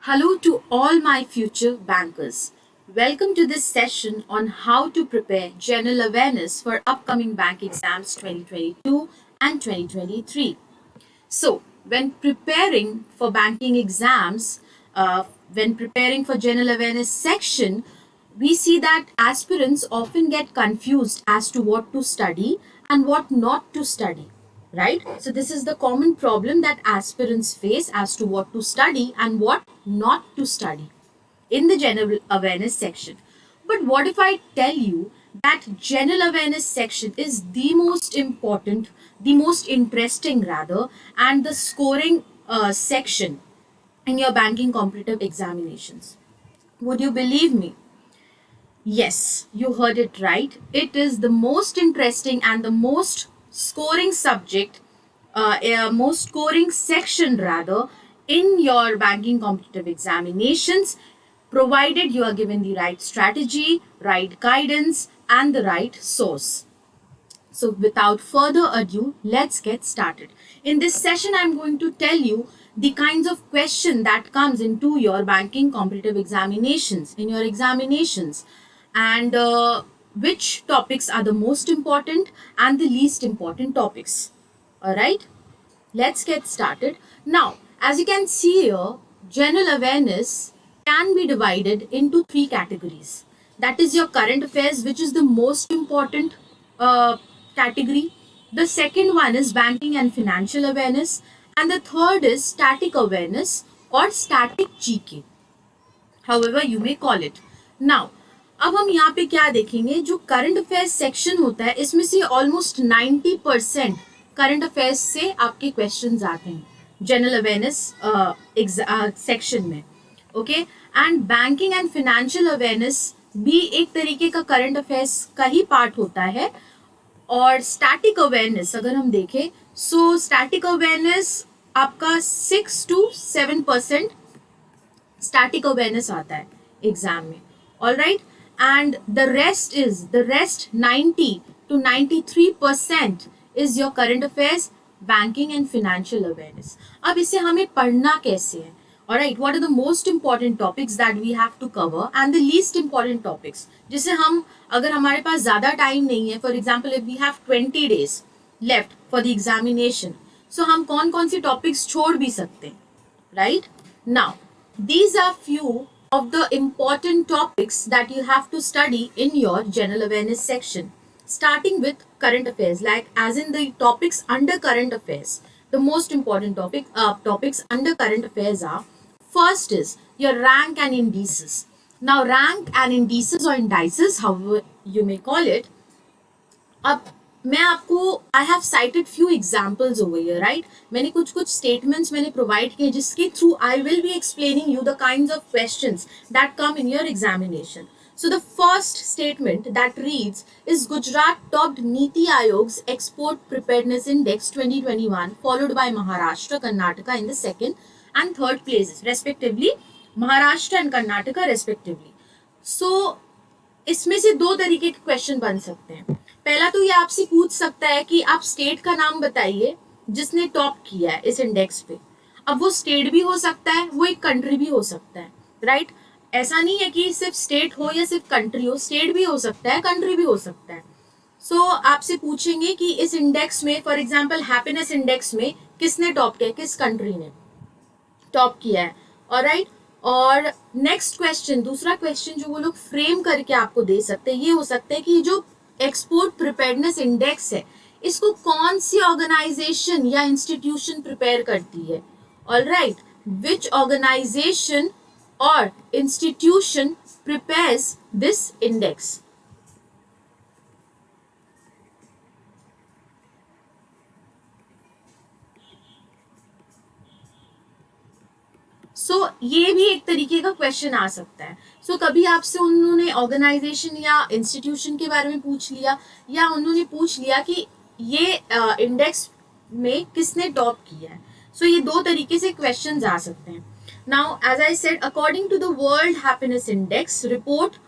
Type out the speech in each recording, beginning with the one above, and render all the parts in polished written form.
Hello to all my future bankers. Welcome to this session on how to prepare general awareness for upcoming bank exams 2022 and 2023. So, when preparing for banking exams, when preparing for general awareness section, we see that aspirants often get confused as to what to study and what not to study, right? So, this is the common problem that aspirants face as to what to study and what not to study in the general awareness section. But what if I tell you that general awareness section is the most important, the most interesting rather, and the scoring section in your banking competitive examinations? Would you believe me? Yes, you heard it right. It is the most interesting and the most scoring subject, most scoring section rather, in your banking competitive examinations, provided you are given the right strategy, right guidance, and the right source. So, without further ado, let's get started. In this session, I'm going to tell you the kinds of question that comes into your banking competitive examinations, in your examinations, and which topics are the most important and the least important topics. All right, let's get started. Now, as you can see here, general awareness can be divided into three categories. That is your current affairs, which is the most important category. The second one is banking and financial awareness. And the third is static awareness or static GK, however you may call it. Now, अब हम यहाँ पे क्या देखेंगे, जो current affairs section होता है इसमें से ऑलमोस्ट 90% करंट अफेयर्स से आपके क्वेश्चंस आते हैं जनरल अवेयरनेस सेक्शन में. Okay, and banking and financial awareness भी एक तरीके का करंट अफेयर्स का ही पार्ट होता है. और स्टैटिक अवेयरनेस अगर हम देखें, सो स्टैटिक अवेयरनेस आपका 6 to 7% स्टैटिक अवेयरनेस आता है एग्जाम में. All right, and the rest 90 to 93% is your current affairs, banking and financial awareness. अब इसे हमें पढ़ना कैसे है? All right, what are the most important topics that we have to cover and the least important topics, जिसे हम, अगर हमारे पास ज़्यादा टाइम नहीं है, for example if we have 20 days left for the examination, so हम कौन कौन सी topics छोड़ भी सकते हैं, right? Now, these are few of the important topics that you have to study in your general awareness section, starting with current affairs, like as in the topics under current affairs. The most important topics under current affairs are, first is your rank and indices. Now, rank and indices or indices, however you may call it. अब मैं आपको, I have cited few examples over here, right? मैंने कुछ कुछ statements मैंने provide किए जिसके through I will be explaining you the kinds of questions that come in your examination. So the first statement that reads is Gujarat topped Niti Ayog's Export Preparedness Index 2021, followed by Maharashtra, Karnataka in the second and third places, respectively. Maharashtra and Karnataka respectively. So इसमें से दो तरीके के question बन सकते हैं. पहला तो ये आपसे पूछ सकता है कि आप स्टेट का नाम बताइए जिसने टॉप किया है इस इंडेक्स पे. अब वो स्टेट भी हो सकता है, वो एक कंट्री भी हो सकता है, राइट? ऐसा नहीं है कि सिर्फ स्टेट हो या सिर्फ कंट्री हो, स्टेट भी हो सकता है, कंट्री भी हो सकता है. सो आपसे पूछेंगे कि इस इंडेक्स में, फॉर एग्जाम्पल हैप्पीनेस इंडेक्स में किसने टॉप किया, किस कंट्री ने टॉप किया है. ऑलराइट, और नेक्स्ट क्वेश्चन, दूसरा क्वेश्चन जो वो लोग फ्रेम करके आपको दे सकते हैं, ये हो सकता है कि जो एक्सपोर्ट प्रिपेयर्डनेस इंडेक्स है इसको कौन सी ऑर्गेनाइजेशन या इंस्टीट्यूशन प्रिपेयर करती है. Alright, which organisation or institution prepares this index. So ये भी एक तरीके का क्वेश्चन आ सकता है. सो कभी आपसे उन्होंने ऑर्गेनाइजेशन या इंस्टीट्यूशन के बारे में पूछ लिया, या उन्होंने पूछ लिया कि ये इंडेक्स में किसने टॉप किया है. सो ये दो तरीके से क्वेश्चंस आ सकते हैं. Now, as I said, according to the World Happiness Index report,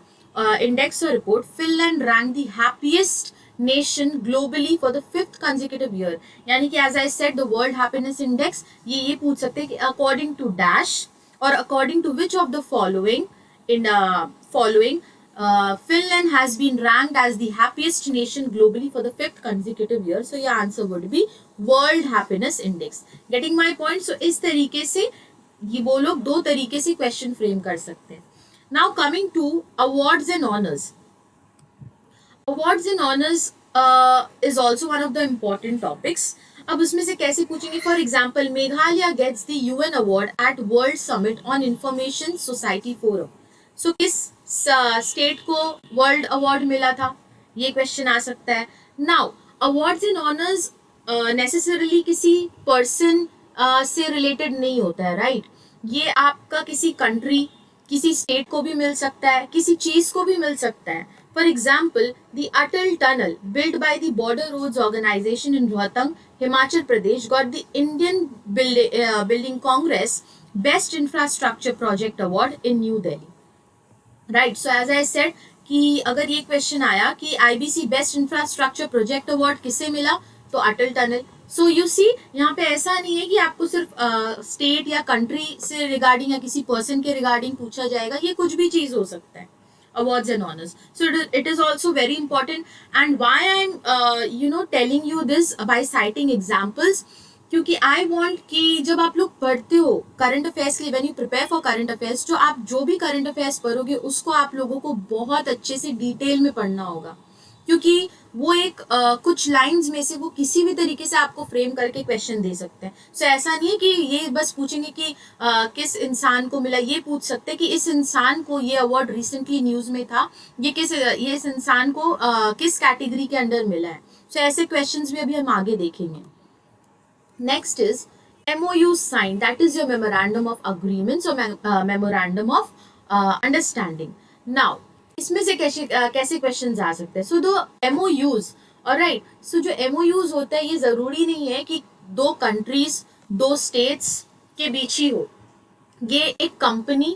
Finland ranked the happiest nation globally for the 5th consecutive year. यानी कि as I said, the World Happiness Index, ये पूछ सकते हैं कि according to dash, or according to which of the following Finland has been ranked as the happiest nation globally for the 5th consecutive year. So your answer would be World Happiness Index. Getting my point? So इस तरीके से ये वो लोग दो तरीके से question frame कर सकते हैं. Now coming to awards and honors. Awards and honors is also one of the important topics. अब उसमें से कैसे पूछेंगे? For example Meghalaya gets the UN award at world summit on information society forum. So किस state को world award मिला था? ये क्वेश्चन आ सकता है. Now awards and honours necessarily किसी पर्सन से रिलेटेड नहीं होता है, राइट? ये आपका किसी कंट्री, किसी स्टेट को भी मिल सकता है, किसी चीज को भी मिल सकता है. For example, the Atal Tunnel built by the Border Roads Organization in Rohtang, Himachal Pradesh got the Indian Building Congress Best Infrastructure Project Award in New Delhi. Right, so as I said कि अगर ये question आया कि IBC Best Infrastructure Project Award किसे मिला, तो अटल tunnel. So you see यहाँ पे ऐसा नहीं है कि आपको सिर्फ स्टेट या कंट्री से रिगार्डिंग या किसी पर्सन के रिगार्डिंग पूछा जाएगा. ये कुछ भी चीज हो सकता है. Awards and honors. So it is also very important. And why I'm telling you this by citing examples, क्योंकि I want कि जब आप लोग पढ़ते हो करंट अफेयर्स के लिए, when you prepare for current affairs, तो आप जो भी करंट अफेयर्स पढ़ोगे उसको आप लोगों को बहुत अच्छे से डिटेल में पढ़ना होगा, क्योंकि वो एक कुछ लाइंस में से वो किसी भी तरीके से आपको फ्रेम करके क्वेश्चन दे सकते हैं. सो ऐसा नहीं है कि ये बस पूछेंगे कि किस इंसान को मिला. ये पूछ सकते हैं कि इस इंसान को ये अवार्ड रिसेंटली न्यूज में था, ये इस इंसान को किस कैटेगरी के अंडर मिला है. सो ऐसे क्वेश्चंस भी अभी हम आगे देखेंगे. Next is MOU sign, that is your memorandum of agreements और मेमोरेंडम ऑफ अंडरस्टैंडिंग. नाउ इसमें से कैसे क्वेश्चंस आ सकते हैं? सो दो MOUs, ऑलराइट. सो जो MOUs होता है ये जरूरी नहीं है कि दो कंट्रीज, दो स्टेट्स के बीच ही हो. ये एक कंपनी,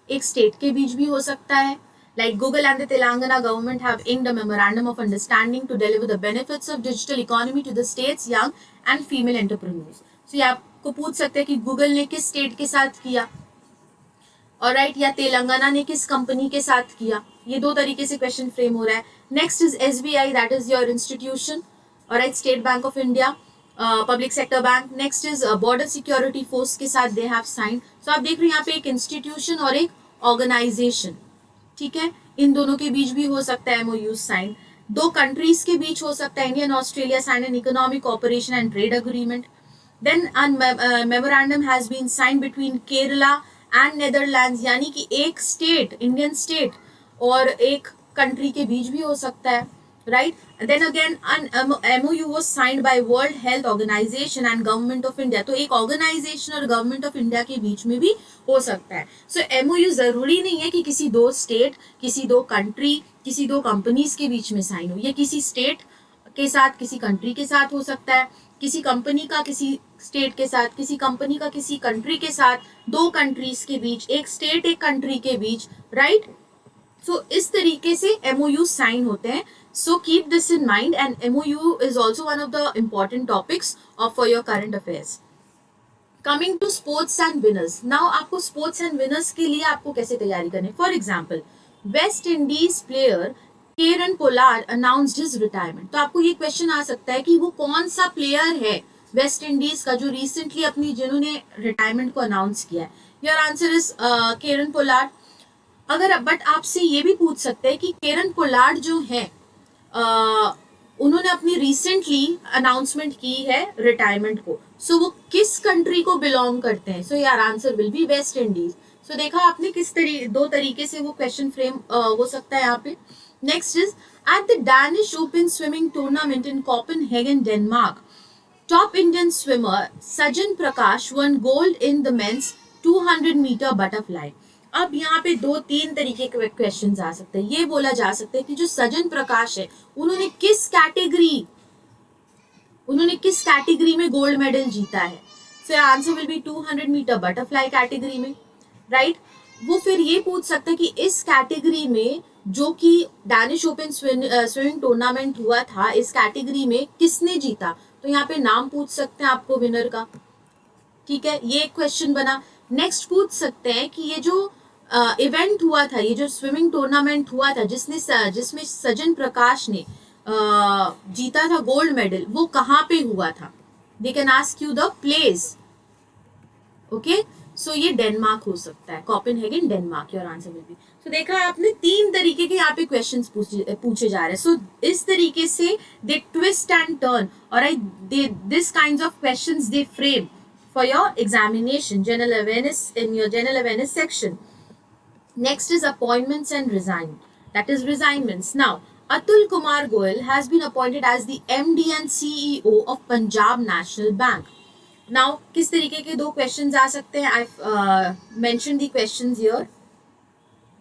एक स्टेट के बीच भी हो सकता है. Like Google and the Telangana government have inked a memorandum of understanding to deliver the benefits of digital economy to the state's young and female entrepreneurs. सो ये आपको पूछ सकते हैं कि गूगल ने किस स्टेट के साथ किया, ऑलराइट, या तेलंगाना ने किस कंपनी के साथ किया. ये दो तरीके से क्वेश्चन फ्रेम हो रहा है. Next is SBI, that is your institution, alright, state bank of India, public sector bank. Next is border security force के साथ दे हैव साइन. सो आप देख रहे हैं यहाँ पे एक इंस्टीट्यूशन और एक ऑर्गेनाइजेशन, ठीक है. इन दोनों के बीच भी हो सकता है MOU साइन. दो कंट्रीज के बीच हो सकता है. India and Australia sign an economic cooperation and trade agreement. Then memorandum has been sign between Kerala and Netherlands, यानी कि एक स्टेट, इंडियन स्टेट और एक कंट्री के बीच भी हो सकता है, right. Then again MOU was signed by world health organisation and government of India. तो एक ऑर्गेनाइजेशन और गवर्नमेंट ऑफ इंडिया के बीच में भी हो सकता है. सो MOU जरूरी नहीं है कि किसी दो स्टेट, किसी दो कंट्री, किसी दो कंपनीज के बीच में साइन हो. ये किसी स्टेट के साथ, किसी कंट्री के साथ हो सकता है, किसी कंपनी का किसी स्टेट के साथ, किसी कंपनी का किसी कंट्री के साथ, दो कंट्रीज के बीच, एक स्टेट एक कंट्री के बीच, राइट. सो इस तरीके से MOU साइन होते हैं. So keep this in mind, and MOU is also one of the important topics for your current affairs. Coming to sports and winners. Now आपको स्पोर्ट्स एंड विनर्स के लिए आपको कैसे तैयारी करनी है? For example West Indies player Kieron Pollard announced his retirement. तो आपको ये क्वेश्चन आ सकता है कि वो कौन सा प्लेयर है वेस्ट इंडीज का जो रिसेंटली जिन्होंने रिटायरमेंट को अनाउंस किया है. Your answer is Kieron Pollard. अगर बट आपसे ये भी पूछ सकते हैं कि केरन पोलार्ड जो है उन्होंने अपनी रिसेंटली अनाउंसमेंट की है रिटायरमेंट को, सो वो किस कंट्री को बिलोंग करते हैं? सो यार answer will be West Indies. So देखा आपने किस दो तरीके से वो क्वेश्चन फ्रेम हो सकता है यहाँ पे. Next is at the Danish open swimming tournament in Copenhagen, Denmark, top Indian swimmer Sajan Prakash won gold in the men's 200 metre butterfly. अब यहाँ पे दो तीन तरीके के क्वेश्चंस आ सकते हैं. ये बोला जा सकता है कि जो सजन प्रकाश है उन्होंने किस कैटेगरी में गोल्ड मेडल जीता है. So answer will be 200 metre butterfly category में, राइट. वो फिर ये पूछ सकते हैं कि इस कैटेगरी में जो कि डैनिश ओपन स्विमिंग टूर्नामेंट हुआ था, इस कैटेगरी में किसने जीता. तो यहाँ पे नाम पूछ सकते हैं आपको विनर का, ठीक है. ये एक क्वेश्चन बना. नेक्स्ट पूछ सकते हैं कि ये जो इवेंट हुआ था, ये जो स्विमिंग टूर्नामेंट हुआ था जिसमें सजन प्रकाश ने जीता था गोल्ड मेडल, वो कहाँ पे हुआ था? They can ask you the place. Okay, so ये डेनमार्क हो सकता है, Copenhagen Denmark. Your answer will be. So देखा आपने, 3 तरीके के यहाँ पे क्वेश्चंस पूछे जा रहे हैं. सो इस तरीके से दे ट्विस्ट एंड टर्न, और this kinds of questions they frame for your examination, general awareness, in your general awareness section. Next is appointments and that is resignments. Now, Atul Kumar Goyal has been appointed as the MD and CEO of Punjab National Bank. Now, किस तरीके के 2 questions आ सकते हैं? I've mentioned the questions here.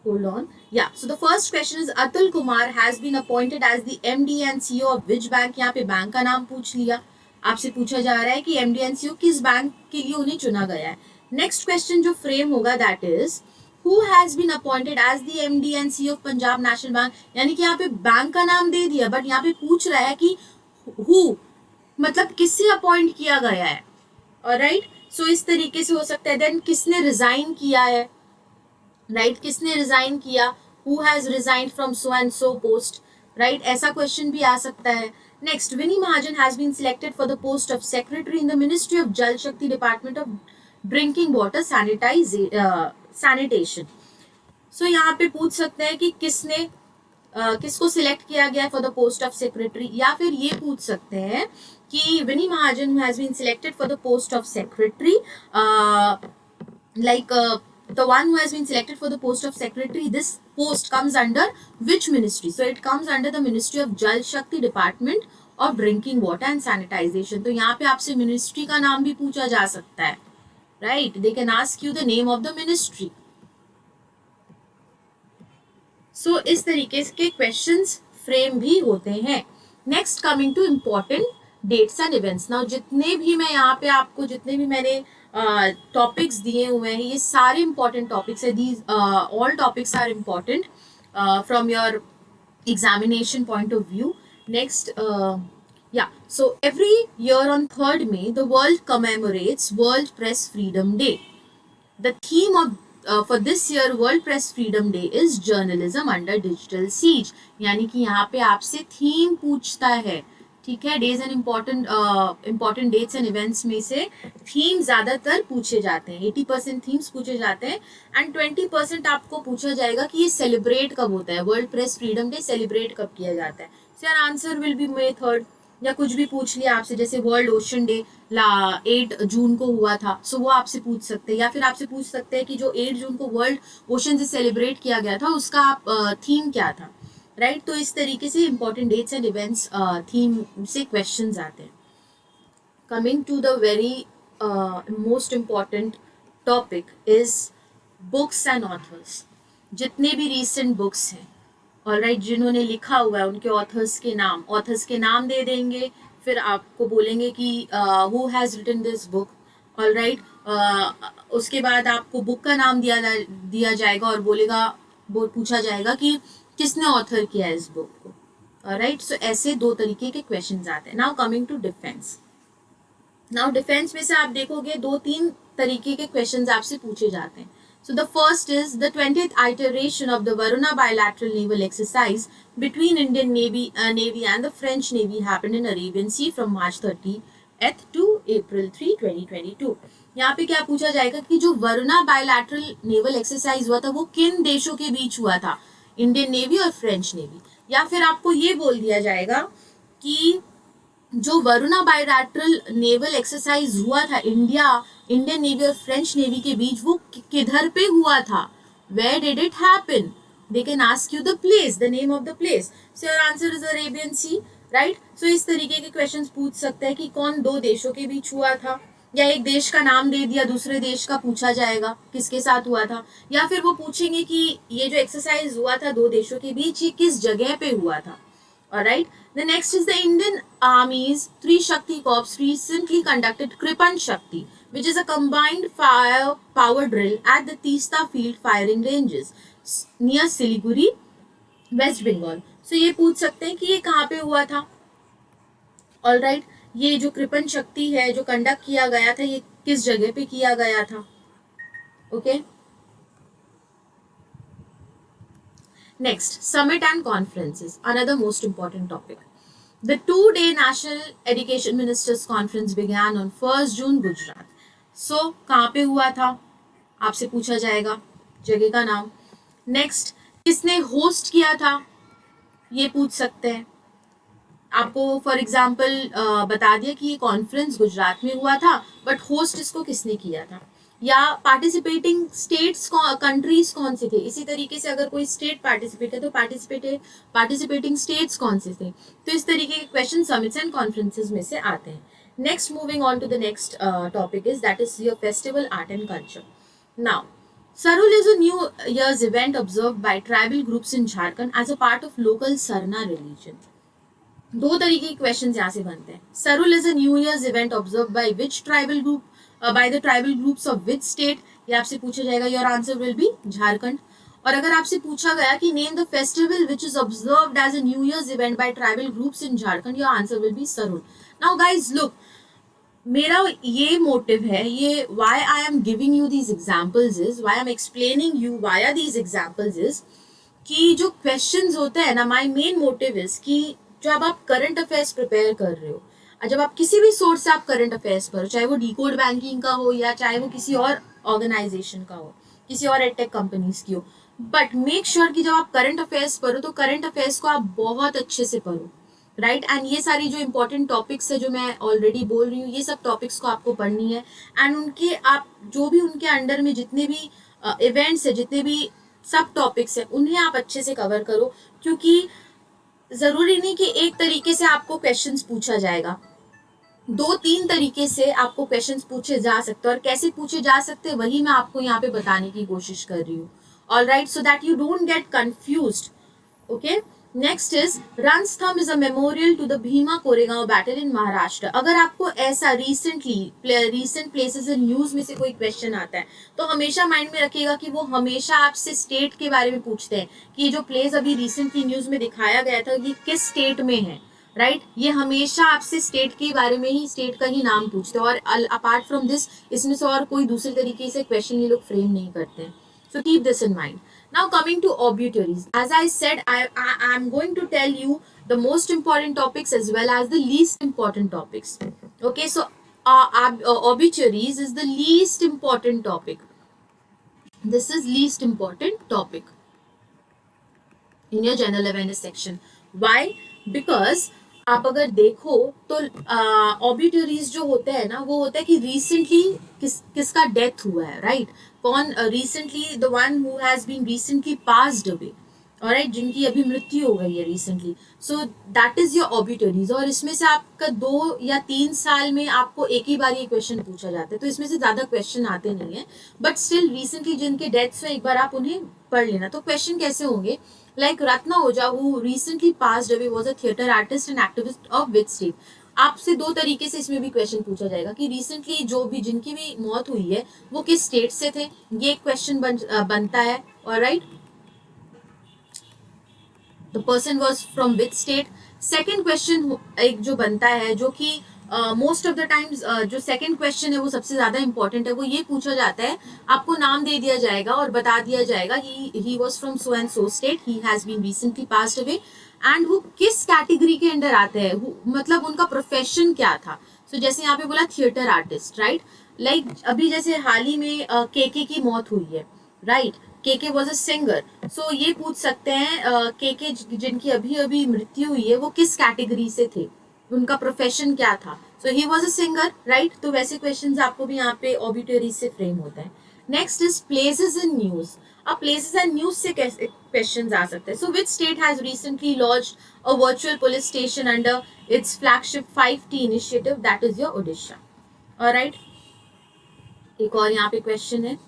Hold on. Yeah, so the first question is Atul Kumar has been appointed as the MD and CEO of which bank? यहाँ पे bank का नाम पूछ लिया. आपसे पूछा जा रहा है कि एमडी एंड सीईओ किस बैंक के लिए उन्हें चुना गया है. नेक्स्ट क्वेश्चन जो फ्रेम होगा that is who has been appointed as the MD and CEO of Punjab National Bank. यानी कि यहाँ पे बैंक का नाम दे दिया, बट यहाँ पे पूछ रहा है कि हु मतलब किससे अपॉइंट किया गया है. ऑलराइट, सो इस तरीके से हो सकता है. देन किसने रिजाइन किया है, राइट, किसने रिजाइन किया, who has resign from so and so post, right, ऐसा क्वेश्चन भी आ सकता है. Next, Vinny Mahajan has been selected for the post of secretary in the Ministry of Jal Shakti Department of Drinking Water Sanitation. So यहाँ पे पूछ सकते हैं कि किसको सिलेक्ट किया गया for the post of secretary, या फिर ये पूछ सकते हैं कि Vini Mahajan has been selected for the post of secretary, the one who has been selected for the post of secretary, this post comes under which ministry? So it comes under the Ministry of Jal Shakti Department of Drinking Water and Sanitization. तो यहाँ पे आपसे ministry का नाम भी पूछा जा सकता है, right? They can ask you the name of the ministry. So इस तरीके के questions frame भी होते हैं. Next, coming to important dates and events. Now जितने भी मैं यहाँ पे आपको जितने भी मैंने टॉपिक्स दिए हुए हैं, ये सारे इंपॉर्टेंट टॉपिक्स है. These all topics are important from your examination point of view. Next, so every year on 3rd May the world commemorates World Press Freedom Day. The theme of for this year World Press Freedom Day is Journalism under Digital Siege. यानी कि यहाँ पे आपसे theme पूछता है, ठीक है. Days and important dates and events में से थीम ज्यादातर पूछे जाते हैं. 80% थीम्स पूछे जाते हैं एंड 20% आपको पूछा जाएगा कि ये सेलिब्रेट कब होता है, world press freedom day celebrate कब किया जाता है. सो यार answer will B May 3rd. या कुछ भी पूछ लिया आपसे, जैसे वर्ल्ड ओशन डे 8 जून को हुआ था, सो वो आपसे पूछ सकते हैं. या फिर आपसे पूछ सकते हैं कि जो 8 जून को वर्ल्ड ओशन से सेलिब्रेट किया गया था उसका थीम क्या था, राइट. तो इस तरीके से important dates and events theme से क्वेश्चंस आते हैं. Coming to the very most important topic is books and authors. जितने भी रीसेंट बुक्स हैं, ऑलराइट, जिन्होंने लिखा हुआ है उनके ऑथर्स के नाम दे देंगे. फिर आपको बोलेंगे कि who has written this book, alright. उसके बाद आपको बुक का नाम दिया जाएगा और पूछा जाएगा कि किसने ऑथर किया है इस बुक को, ऑलराइट. सो ऐसे 2 तरीके के क्वेश्चंस आते हैं. Now coming to defence. Now defence में से आप देखोगे 2-3 तरीके के क्वेश्चंस आपसे पूछे जाते हैं. So the first is the 20th iteration of the Varuna bilateral naval exercise between Indian Navy and the French Navy happened in Arabian Sea from March 30th to April 3, 2022. यहाँ पे क्या पूछा जाएगा कि जो वरुणा बायलैटरल नेवल एक्सरसाइज हुआ था वो किन देशों के बीच हुआ था, इंडियन नेवी और फ्रेंच नेवी. या फिर आपको ये बोल दिया जाएगा कि जो वरुणा बायलैटरल नेवल एक्सरसाइज हुआ था इंडियन नेवी और फ्रेंच नेवी के बीच, वो किधर पे हुआ था, where did it happen. They can ask you the place, the name of the place. So your answer is Arabian sea, right. So इस तरीके के क्वेश्चंस पूछ सकते हैं कि कौन 2 देशों के बीच हुआ था, या एक देश का नाम दे दिया, दूसरे देश का पूछा जाएगा किसके साथ हुआ था. या फिर वो पूछेंगे कि ये जो एक्सरसाइज हुआ था 2 देशों के बीच, ये किस जगह पे हुआ था. Alright. The next is the Indian Army's 3 Shakti Corps recently conducted Kripan Shakti, which is a combined power drill at the Teesta Field firing ranges near Siliguri, West Bengal. So ये पूछ सकते हैं कि ये कहाँ पे हुआ था. Alright. ये जो कृपन शक्ति है जो कंडक्ट किया गया था, ये किस जगह पे किया गया था. Okay. Next, summit and conferences, another most important topic. The 2-day National Education Ministers Conference began on 1st June Gujarat. So, कहाँ पे हुआ था आपसे पूछा जाएगा, जगह का नाम. नेक्स्ट, किसने होस्ट किया था ये पूछ सकते हैं. आपको फॉर एग्जाम्पल बता दिया कि ये कॉन्फ्रेंस गुजरात में हुआ था, बट होस्ट इसको किसने किया था, या पार्टिसिपेटिंग स्टेट्स कंट्रीज कौन से थे. इसी तरीके से अगर कोई स्टेट पार्टिसिपेट है तो पार्टिसिपेटिंग स्टेट्स कौन से थे. तो इस तरीके के क्वेश्चन समिट्स एंड कॉन्फ्रेंसेज में से आते हैं. Next, moving on to the next topic is that is your festival art and culture. Now, Sarul is a New Year's event observed by tribal groups in Jharkhand as a part of local Sarna religion. दो तरीके के question यहाँ से बनते हैं. Sarhul is a new year's event observe by which tribal group, by the tribal groups of which state. ये आपसे पूछा जाएगा. Your answer will be Jharkhand. और अगर आपसे पूछा गया कि name the festival which is observed as a new year's event by tribal groups in Jharkhand, your answer will be Sarhul. Now guys look, मेरा ये मोटिव है, ये why I am giving you these examples is, why I am explaining you via these examples is, कि जो questions होते हैं ना, my main motive is कि जब आप करंट अफेयर्स प्रिपेयर कर रहे हो, जब आप किसी भी सोर्स से आप करंट अफेयर्स पढ़ो, चाहे वो डीकोड बैंकिंग का हो या चाहे वो किसी और ऑर्गेनाइजेशन का हो, किसी और एडटेक कंपनीज की हो, बट मेक श्योर कि जब आप करंट अफेयर्स पढ़ो तो करंट अफेयर्स को आप बहुत अच्छे से पढ़ो, राइट. एंड ये सारी जो इंपॉर्टेंट टॉपिक्स है जो मैं ऑलरेडी बोल रही हूँ, ये सब टॉपिक्स को आपको पढ़नी है. एंड उनके आप जो भी उनके अंडर में जितने भी इवेंट्स है, जितने भी सब टॉपिक्स है, उन्हें आप अच्छे से कवर करो. क्योंकि जरूरी नहीं कि एक तरीके से आपको क्वेश्चंस पूछा जाएगा, 2-3 तरीके से आपको क्वेश्चंस पूछे जा सकते हैं. और कैसे पूछे जा सकते हैं वही मैं आपको यहाँ पे बताने की कोशिश कर रही हूँ. All right, so that you don't get confused. Okay. Next is Ranastambh is a memorial to the Bhima Koregaon battle in Maharashtra. अगर आपको ऐसा रीसेंट प्लेसेस इन न्यूज में से कोई क्वेश्चन आता है तो हमेशा माइंड में रखिएगा कि वो हमेशा आपसे स्टेट के बारे में पूछते हैं कि ये जो प्लेस अभी रिसेंटली न्यूज में दिखाया गया था ये किस स्टेट में है, राइट. ये हमेशा आपसे स्टेट के बारे में ही, स्टेट का ही नाम पूछते हैं. और अपार्ट फ्रॉम दिस, इसमें से और कोई दूसरे तरीके से क्वेश्चन ये लोग फ्रेम नहीं करते हैं. So keep this in mind. Now coming to obituaries. As I said, I am going to tell you the most important topics as well as the least important topics. Okay, so obituaries is the least important topic. This is least important topic in your general awareness section. Why? Because आप अगर देखो तो obituaries जो होते हैं ना, वो होता है कि रिसेंटली किसका डेथ हुआ है, राइट. कौन recently, the one who has been recently passed away, alright, जिनकी अभी मृत्यु हो गई है recently. So that is your obituaries. और इसमें से आपका 2 या 3 साल में आपको एक ही बार ये क्वेश्चन पूछा जाता है, तो इसमें से ज्यादा क्वेश्चन आते नहीं है. बट स्टिल रिसेंटली जिनके डेथ्स हुए एक बार आप उन्हें पढ़ लेना. तो क्वेश्चन कैसे होंगे, like Ratna Ojha, who recently passed away, was a theatre artist and activist of which state. आपसे 2 तरीके से इसमें भी क्वेश्चन पूछा जाएगा कि रिसेंटली जो भी जिनकी भी मौत हुई है वो किस स्टेट से थे, ये क्वेश्चन बनता है. Alright, the person was from which state. Second question एक जो बनता है, जो कि मोस्ट ऑफ द टाइम्स जो सेकंड क्वेश्चन है वो सबसे ज्यादा इंपॉर्टेंट है. वो ये पूछा जाता है, आपको नाम दे दिया जाएगा और बता दिया जाएगा he was from so and so state, he has been recently passed away, and वो किस कैटेगरी के अंडर आते हैं, मतलब उनका प्रोफेशन क्या था. सो जैसे यहाँ पे बोला थिएटर आर्टिस्ट, राइट. लाइक अभी जैसे हाल ही में केके की मौत हुई है, right. KK was a singer. So ये पूछ सकते हैं केके जिनकी अभी अभी मृत्यु हुई है वो किस कैटेगरी से थे, उनका प्रोफेशन क्या था. So he was a singer, right. तो वैसे क्वेश्चंस आपको भी यहाँ पे ऑबिटरीज से फ्रेम होता है. Next is places in news. अब प्लेसेस एंड न्यूज से कैसे क्वेश्चन आ सकते हैं. So which state has recently launched a virtual police station under its flagship 5T initiative, that is your Odisha. Alright, एक और यहाँ पे क्वेश्चन है.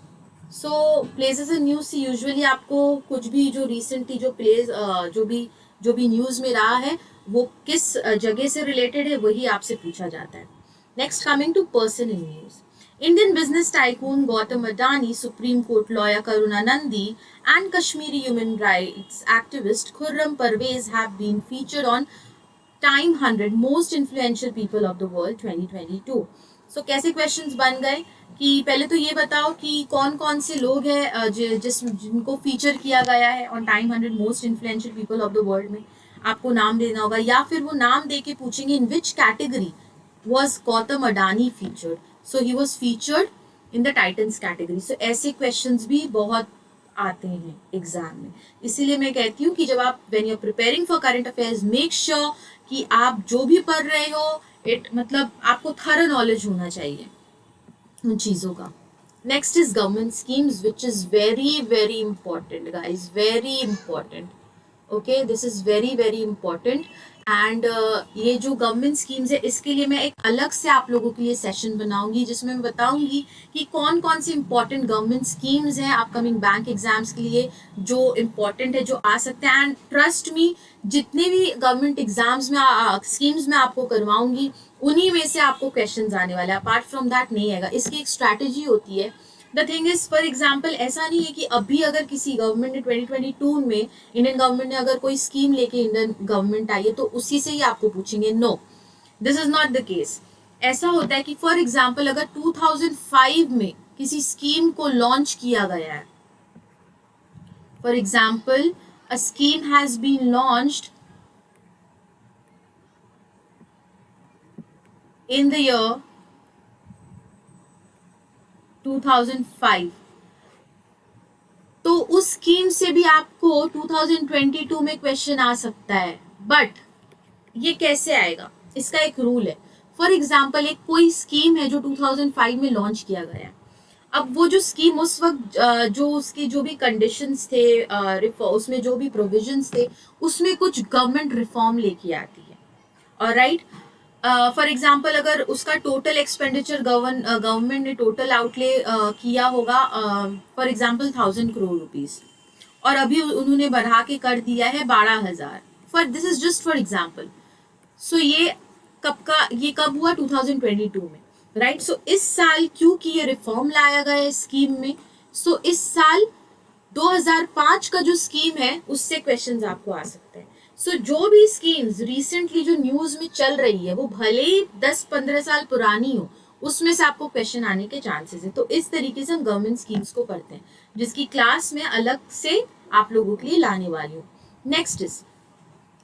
सो प्लेसेस इन न्यूज से यूजुअली आपको कुछ भी जो रिसेंटली जो प्लेस जो भी न्यूज में रहा है वो किस जगह से रिलेटेड है वही आपसे पूछा जाता है. Next, coming to person in news. Indian business tycoon Gautam Adani, Supreme Court lawyer Karuna Nandi, and Kashmiri human rights activist Khurram Parvez have been featured on Time 100 Most Influential People of the World 2022. So कैसे questions बन गए. कि पहले तो ये बताओ कि कौन कौन से लोग हैं जिनको फीचर किया गया है on time 100 most influential people of the world में। आपको नाम देना होगा, या फिर वो नाम दे के पूछेंगे in which category was Gautam Adani featured. So he was featured in the Titans category. So ऐसे questions भी बहुत आते हैं एग्जाम में। इसीलिए मैं कहती हूँ कि जब आप when you're preparing for current affairs, make sure कि आप जो भी पढ़ रहे हो मतलब आपको thorough knowledge होना चाहिए उन चीज़ों का। Next is government schemes, which is very very important, guys, very important. Okay, this is very very important. And ये जो गवर्नमेंट स्कीम्स है इसके लिए मैं एक अलग से आप लोगों के लिए सेशन बनाऊंगी जिसमें मैं बताऊंगी कि कौन कौन सी इंपॉर्टेंट गवर्नमेंट स्कीम्स हैं अपकमिंग बैंक एग्जाम्स के लिए जो इम्पॉर्टेंट है, जो आ सकते हैं। एंड ट्रस्ट मी, जितने भी गवर्नमेंट एग्जाम्स में स्कीम्स में आपको करवाऊंगी उन्हीं में से आपको क्वेश्चन आने वाले हैं, अपार्ट फ्रॉम दैट नहीं आएगा। इसकी एक स्ट्रैटेजी होती है। The thing is, for example, ऐसा नहीं है कि अभी अगर किसी गवर्नमेंट ने 2022 में इंडियन गवर्नमेंट ने अगर कोई स्कीम लेके इंडियन गवर्नमेंट आई है तो उसी से ही आपको पूछेंगे। No, this is not the case. ऐसा होता है कि फॉर एग्जाम्पल अगर 2005 में किसी स्कीम को लॉन्च किया गया है, for example a scheme has been launched in the year 2005, तो उस स्कीम से भी आपको 2022 में क्वेश्चन आ सकता है। बट ये कैसे आएगा, इसका एक रूल है। फॉर एग्जाम्पल एक कोई स्कीम है जो 2005 में लॉन्च किया गया है। अब वो जो स्कीम उस वक्त जो उसके जो भी कंडीशंस थे, उसमें जो भी प्रोविजंस थे, उसमें कुछ गवर्नमेंट रिफॉर्म लेके आती है। ऑलराइट, फॉर एग्जाम्पल अगर उसका टोटल एक्सपेंडिचर गवर्नमेंट ने टोटल आउटले किया होगा फॉर एग्जाम्पल 1000 करोड़ रुपीज, और अभी उन्होंने बढ़ा के कर दिया है 12,000। For this is just for example. So ये कब हुआ, 2022 में, राइट। सो इस साल क्योंकि ये रिफॉर्म लाया गया है स्कीम में, सो इस साल 2005 का जो स्कीम है उससे क्वेश्चंस आपको आ सकते हैं। सो जो भी स्कीम्स रिसेंटली जो न्यूज में चल रही है वो भले ही 10-15 साल पुरानी हो, उसमें से आपको क्वेश्चन आने के चांसेस है। तो इस तरीके से हम गवर्नमेंट स्कीम्स को पढ़ते हैं, जिसकी क्लास में अलग से आप लोगों के लिए लाने वाली हूँ। नेक्स्ट इज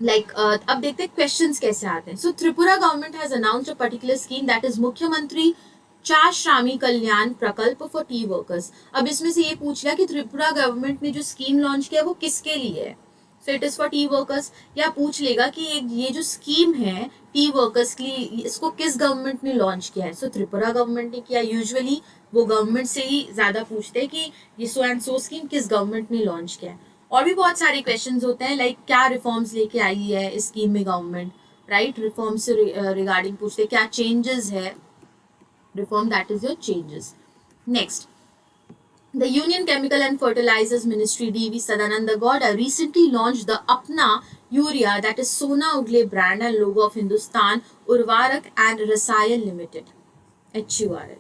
अब देखते हैं क्वेश्चंस कैसे आते हैं। So Tripura government has announced a particular scheme that is Mukhyamantri Chashrami कल्याण प्रकल्प फॉर टी वर्कर्स। अब इसमें से ये पूछ लिया कि त्रिपुरा गवर्नमेंट ने जो स्कीम लॉन्च किया वो किसके लिए है। So it is for T workers. या पूछ लेगा कि ये जो स्कीम है टी वर्कर्स के लिए, इसको किस गवर्नमेंट ने लॉन्च किया है। सो त्रिपुरा गवर्नमेंट ने किया। यूजुअली वो गवर्नमेंट से ही ज्यादा पूछते हैं कि ये सो एंड सो स्कीम किस गवर्नमेंट ने लॉन्च किया है। और भी बहुत सारे क्वेश्चंस होते हैं, लाइक क्या रिफॉर्म्स लेके आई है इस स्कीम में गवर्नमेंट, राइट। रिफॉर्म से रिगार्डिंग पूछते हैं क्या चेंजेस है, reform that is your changes. Next, the Union Chemical and Fertilizers Ministry DV Sadananda Gowda recently launched the Apna Urea, that is Sona Ugle brand and logo of Hindustan Urvarak and Rasayan Limited, HURL।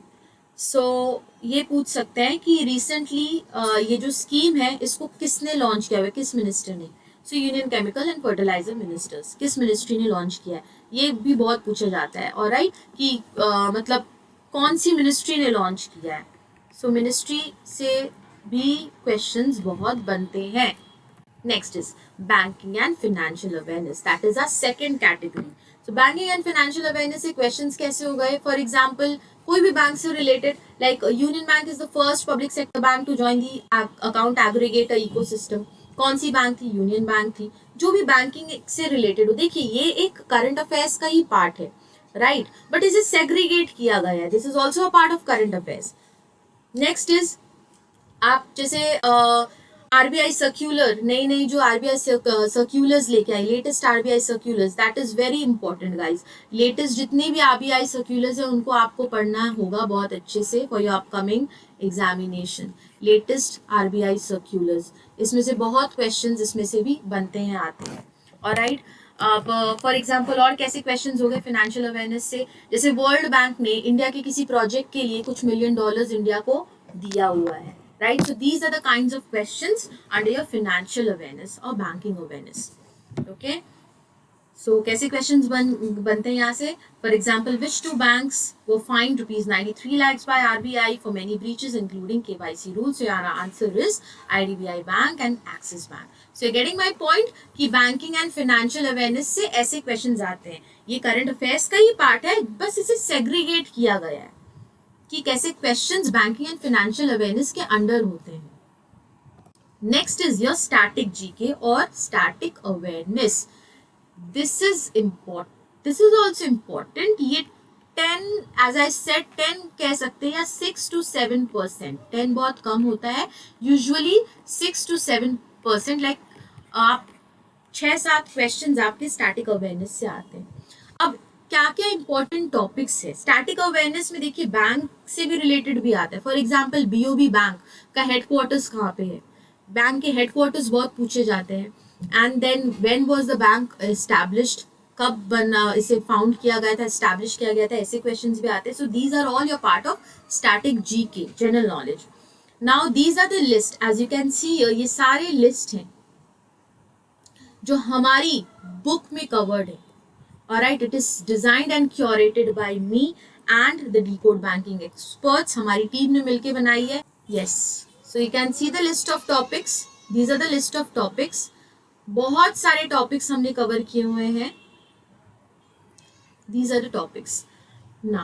सो ये पूछ सकते हैं कि recently ये जो scheme है इसको किसने लॉन्च किया हुआ है, किस मिनिस्टर ने। So union chemical and fertiliser ministers, किस मिनिस्ट्री ने लॉन्च किया है, ये भी बहुत पूछा जाता है। और राइट कि मतलब कौन सी मिनिस्ट्री ने लॉन्च किया है। सो मिनिस्ट्री से भी क्वेश्चंस बहुत बनते हैं। Next is banking and financial awareness, that is a second category. So banking and financial awareness से क्वेश्चंस कैसे हो गए। फॉर एग्जांपल कोई भी बैंक से related, like Union Bank is the first public sector bank to join the account aggregator ecosystem. कौन सी bank थी, यूनियन बैंक थी। जो भी बैंकिंग से रिलेटेड हो, देखिए ये एक करंट अफेयर्स का ही पार्ट है, राइट, बट इसे सेग्रीगेट किया गया है। This is also a part of current affairs. Next is आप जैसे आरबीआई सर्क्यूलर, नई नई जो आरबीआई सर्क्यूलर्स लेके आई, latest RBI circulars, that is very important guys. Latest जितने भी आरबीआई सर्क्यूलर्स है उनको आपको पढ़ना होगा बहुत अच्छे से for your upcoming examination. Latest RBI circulars, इसमें से बहुत क्वेश्चंस इसमें से भी बनते हैं, आते हैं। और राइट, फॉर एग्जाम्पल और कैसे क्वेश्चन हो गए फाइनेंशियल अवेयरनेस से, जैसे वर्ल्ड बैंक ने इंडिया के किसी प्रोजेक्ट के लिए कुछ $1 मिलियन इंडिया को दिया हुआ है, right? So these are the kinds of questions under your financial awareness or banking awareness. Okay. सो कैसे क्वेश्चंस बनते हैं यहाँ से? For example, which two banks were fined ₹93 lakhs by RBI for many breaches including KYC rules? So your answer is IDBI Bank and Axis Bank. So you're getting my point कि banking and financial awareness से ऐसे questions आते हैं. ये current affairs का ही part है, बस इसे सेग्रीगेट किया गया है कि कैसे questions banking and financial awareness के अंडर होते हैं. Next is your static GK और static awareness. This is important. This is also important. ये 10, as I said, 10 कह सकते हैं या 6 to 7%. 10 बहुत कम होता है. Usually 6 to 7%. Like आप 6-7 क्वेश्चंस आपके स्टैटिक अवेयरनेस से आते हैं. अब क्या क्या इंपॉर्टेंट टॉपिक्स है स्टैटिक अवेयरनेस में? देखिए, बैंक से भी रिलेटेड भी आता है. फॉर एग्जाम्पल, BOB बैंक का हेडक्वार्टर्स कहाँ पे है? बैंक के हेडक्वार्टर्स बहुत पूछे जाते हैं. And then when was the bank established, कब बना, इसे फाउंड किया गया था, एस्टैब्लिश किया गया था, ऐसे क्वेश्चंस भी आते हैं. So these are all your part of static GK, general knowledge. Now these are the list, as you can see, ये सारे लिस्ट हैं जो हमारी बुक में कवर्ड है. Alright, it is designed and curated by me and the Decode banking experts. हमारी team ने मिलकर बनाई है. Yes, so you can see the list of topics. These are the list of topics. बहुत सारे topics हमने cover किए हुए हैं. These are the topics. Now,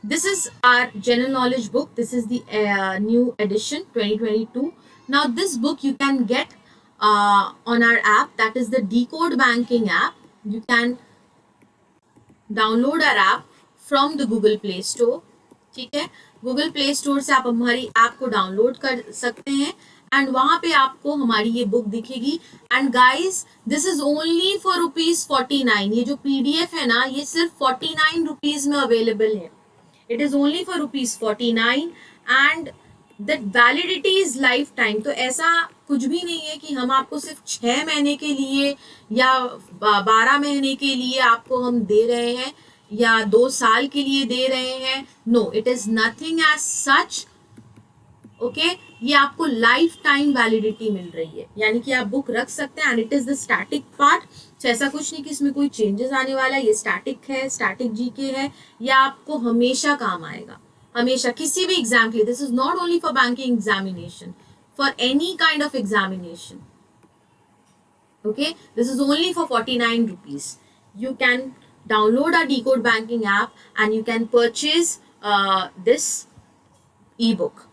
this is our general knowledge book. This is the new edition 2022. Now, this book you can get on our app, that is the Decode Banking app. You can download our app from the Google Play Store. ठीक है, Google Play Store से आप हमारी app को download कर सकते हैं and वहां पे आपको हमारी ये बुक दिखेगी. And guys, this is only for ₹49. ये जो PDF है ना, ये सिर्फ ₹49 में अवेलेबल है. It is only for ₹49 and the validity is life time. तो ऐसा कुछ भी नहीं है कि हम आपको सिर्फ 6 महीने के लिए या 12 महीने के लिए आपको हम दे रहे हैं या 2 साल के लिए दे रहे हैं. No, it is nothing as such. Okay, ये आपको लाइफ टाइम वैलिडिटी मिल रही है, यानी कि आप बुक रख सकते हैं. And it is the static part. तो ऐसा कुछ नहीं कि इसमें कोई चेंजेस आने वाला है. ये स्टैटिक है, स्टैटिक जीके है. ये आपको हमेशा काम आएगा, हमेशा, किसी भी एग्जाम के लिए. This is not only for banking examination, for any kind of examination. Okay, this is only for ₹49. You can download our Decode Banking app and you can purchase this ebook.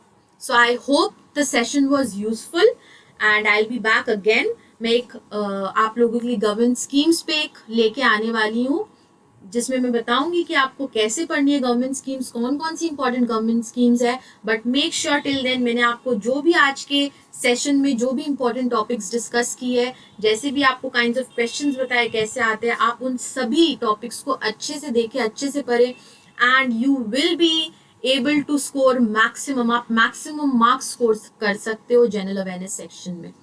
So I hope the session was useful and I'll be back again. मैं एक आप लोगों के लिए government schemes पे एक लेके आने वाली हूँ, जिसमें मैं बताऊंगी कि आपको कैसे पढ़नी है गवर्नमेंट स्कीम्स, कौन कौन सी इंपॉर्टेंट गवर्नमेंट स्कीम्स है. But make sure till then मैंने आपको जो भी आज के सेशन में जो भी इंपॉर्टेंट टॉपिक्स डिस्कस की है, जैसे भी आपको काइंड ऑफ क्वेश्चंस बताए कैसे आते हैं, आप उन सभी टॉपिक्स को अच्छे से देखें, अच्छे से पढ़ें and you will be able to score maximum. आप मैक्सिमम मार्क्स स्कोर कर सकते हो जनरल अवेयरनेस सेक्शन में.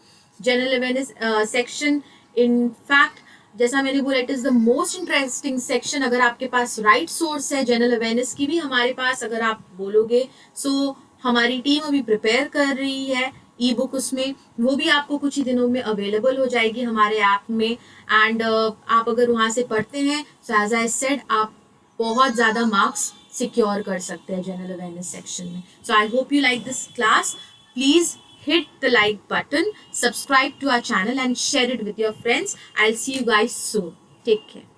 General awareness section in fact, जैसा मैंने बोला, it is the most interesting section. अगर आपके पास राइट सोर्स है जनरल अवेयरनेस की भी हमारे पास, अगर आप बोलोगे, सो हमारी टीम अभी प्रिपेयर कर रही है ई बुक, उसमें वो भी आपको कुछ ही दिनों में अवेलेबल हो जाएगी हमारे ऐप में. एंड आप अगर वहाँ से पढ़ते हैं, सो एज आई सेड, आप बहुत ज़्यादा मार्क्स सिक्योर कर सकते हैं जनरल अवेयरनेस सेक्शन में. So I hope you like this class. Please hit the like button, subscribe to our channel and share it with your friends. I'll see you guys soon. Take care.